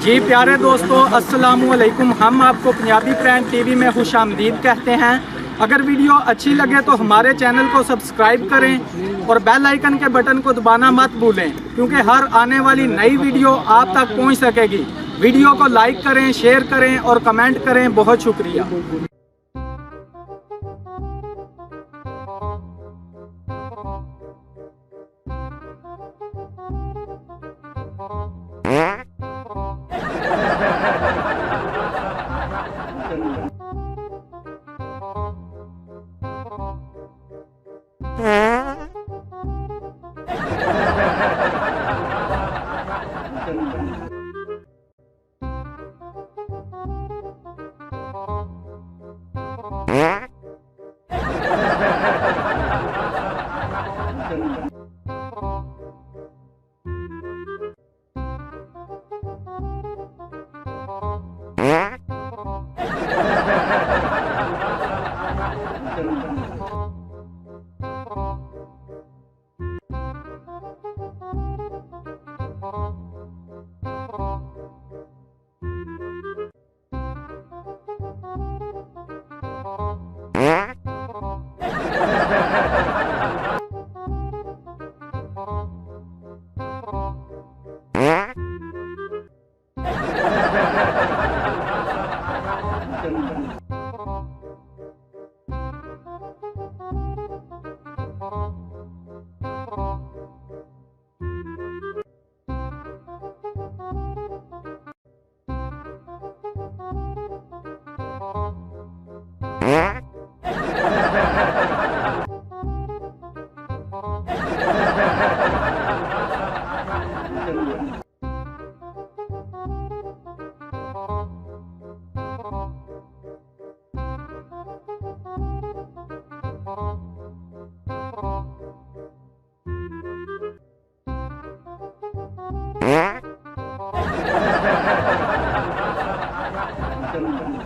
जी प्यारे दोस्तों, अस्सलामुअलैकुम। हम आपको पंजाबी प्राइम टीवी में खुशामदीद कहते हैं। अगर वीडियो अच्छी लगे तो हमारे चैनल को सब्सक्राइब करें और बेल आइकन के बटन को दबाना मत भूलें, क्योंकि हर आने वाली नई वीडियो आप तक पहुंच सकेगी। वीडियो को लाइक करें, शेयर करें और कमेंट करें। बहुत शुक्रिया। Thank you.